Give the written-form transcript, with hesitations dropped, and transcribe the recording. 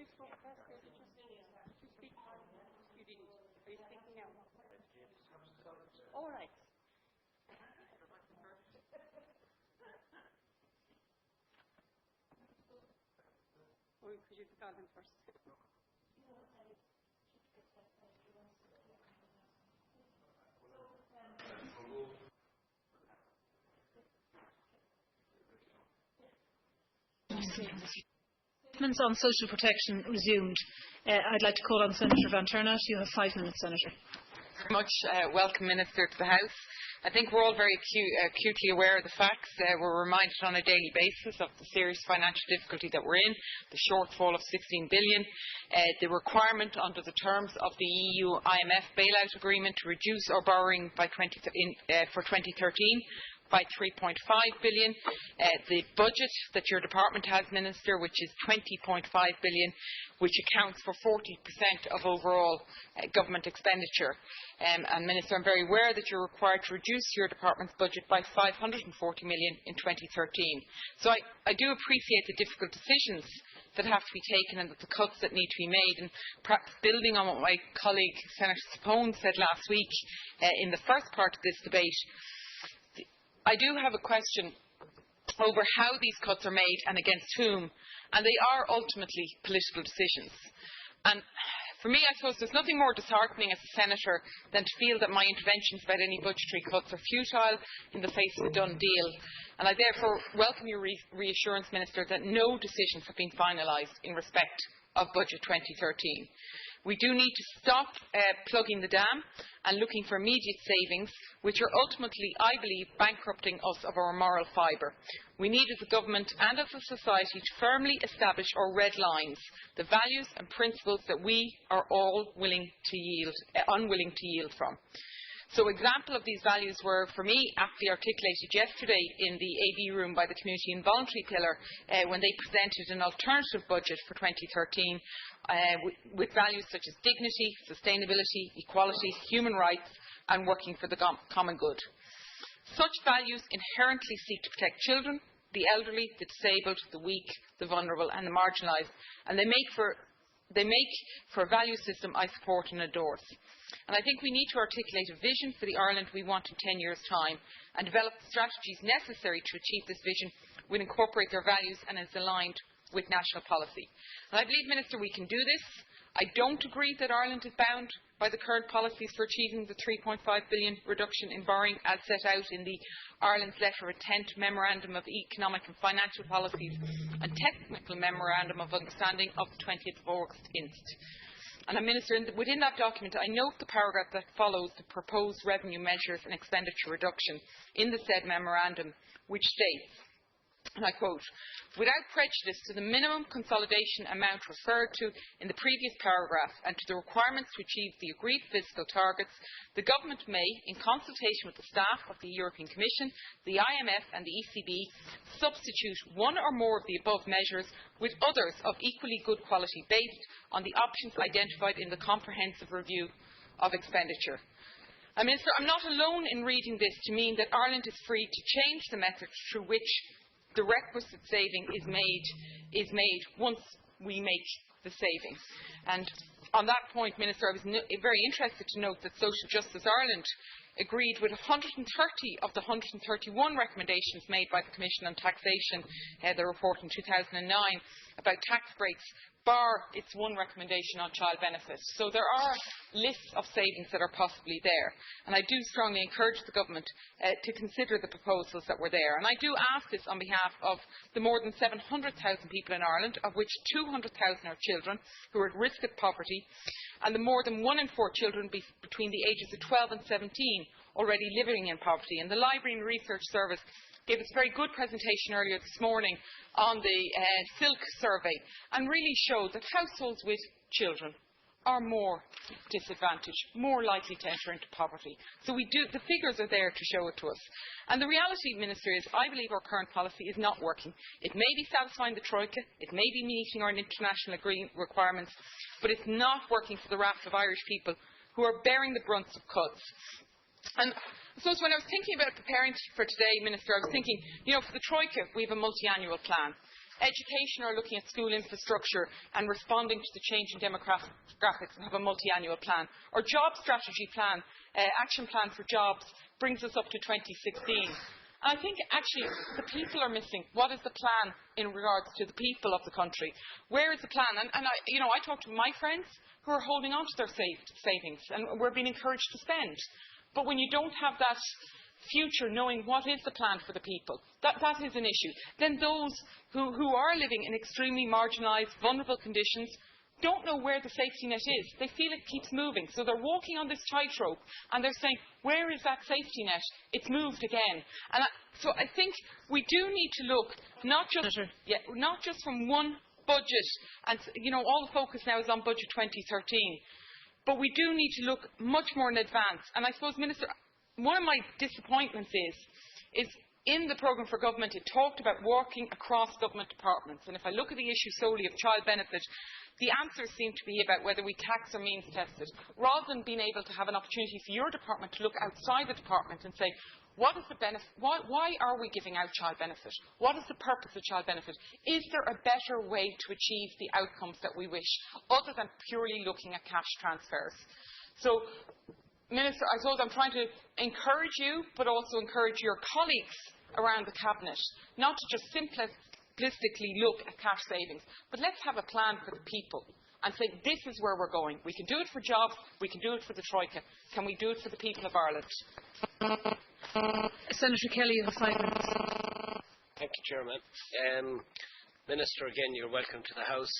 All right. Or could you call him first? Statements on social protection resumed. I'd like to call on Senator van Turnhout. You have 5 minutes, Senator. Very much. Welcome, Minister, to the House. I think we're all very acutely aware of the facts. We're reminded on a daily basis of the serious financial difficulty that we're in, the shortfall of 16 billion, the requirement under the terms of the EU-IMF bailout agreement to reduce our borrowing by for 2013 by 3.5 billion. The budget that your department has, Minister, which is 20.5 billion, which accounts for 40% of overall government expenditure. And Minister, I'm very aware that you're required to reduce your department's budget by 540 million in 2013. So I do appreciate the difficult decisions that have to be taken and the cuts that need to be made. And perhaps building on what my colleague Senator Sapone said last week in the first part of this debate, I do have a question over how these cuts are made and against whom, and they are ultimately political decisions. And for me, I suppose there's nothing more disheartening as a senator than to feel that my interventions about any budgetary cuts are futile in the face of a done deal. And I therefore welcome your reassurance, Minister, that no decisions have been finalised in respect of Budget 2013. We do need to stop plugging the dam and looking for immediate savings, which are ultimately, I believe, bankrupting us of our moral fibre. We need, as a government and as a society, to firmly establish our red lines, the values and principles that we are all unwilling to yield from. So example of these values were, for me, aptly articulated yesterday in the AB room by the Community and Voluntary Pillar when they presented an alternative budget for 2013 with values such as dignity, sustainability, equality, human rights and working for the common good. Such values inherently seek to protect children, the elderly, the disabled, the weak, the vulnerable and the marginalised, and they make for a value system I support and endorse. And I think we need to articulate a vision for the Ireland we want in 10 years' time and develop the strategies necessary to achieve this vision will incorporate their values and is aligned with national policy. And I believe, Minister, we can do this. I don't agree that Ireland is bound by the current policies for achieving the 3.5 billion reduction in borrowing as set out in the Ireland's Letter of Intent Memorandum of Economic and Financial Policies and Technical Memorandum of Understanding of the 20th of August inst. And Minister, within that document, I note the paragraph that follows the proposed revenue measures and expenditure reduction in the said memorandum, which states, and I quote, "Without prejudice to the minimum consolidation amount referred to in the previous paragraph and to the requirements to achieve the agreed fiscal targets, the Government may, in consultation with the staff of the European Commission, the IMF and the ECB, substitute one or more of the above measures with others of equally good quality based on the options identified in the comprehensive review of expenditure." Minister, I'm not alone in reading this to mean that Ireland is free to change the methods through which the requisite saving is made once we make the saving. And on that point, Minister, I was very interested to note that Social Justice Ireland agreed with 130 of the 131 recommendations made by the Commission on Taxation, the report in 2009, about tax breaks, bar its one recommendation on child benefits. So there are lists of savings that are possibly there. And I do strongly encourage the Government to consider the proposals that were there. And I do ask this on behalf of the more than 700,000 people in Ireland, of which 200,000 are children who are at risk of poverty, and the more than 1 in 4 children between the ages of 12 and 17 already living in poverty. And the Library and Research Service gave us a very good presentation earlier this morning on the Silk survey and really showed that households with children are more disadvantaged, more likely to enter into poverty. So the figures are there to show it to us. And the reality, Minister, is I believe our current policy is not working. It may be satisfying the Troika, it may be meeting our international requirements, but it's not working for the raft of Irish people who are bearing the brunt of cuts. And I suppose when I was thinking about preparing for today, Minister, I was thinking, for the Troika, we have a multi-annual plan. Education are looking at school infrastructure and responding to the changing demographics and have a multi-annual plan. Our job strategy plan, action plan for jobs, brings us up to 2016. And I think actually the people are missing. What is the plan in regards to the people of the country? Where is the plan? And I talk to my friends who are holding on to their savings, and we're being encouraged to spend. But when you don't have that future knowing what is the plan for the people, that is an issue. Then those who are living in extremely marginalised, vulnerable conditions don't know where the safety net is. They feel it keeps moving. So they're walking on this tightrope and they're saying, where is that safety net? It's moved again. And so I think we do need to look not just from one budget, and all the focus now is on budget 2013, but we do need to look much more in advance. And I suppose, Minister, one of my disappointments is in the programme for government it talked about working across government departments, and if I look at the issue solely of child benefit, the answers seem to be about whether we tax or means test it, rather than being able to have an opportunity for your department to look outside the department and say, what is the benefit? Why are we giving out child benefit? What is the purpose of child benefit? Is there a better way to achieve the outcomes that we wish, other than purely looking at cash transfers? So, Minister, I suppose I'm trying to encourage you, but also encourage your colleagues around the Cabinet, not to just simplistically look at cash savings, but let's have a plan for the people and say, this is where we're going. We can do it for jobs, we can do it for the Troika. Can we do it for the people of Ireland? Senator Kelly, you have 5 minutes. Thank you, Chairman. Minister, again, you're welcome to the House.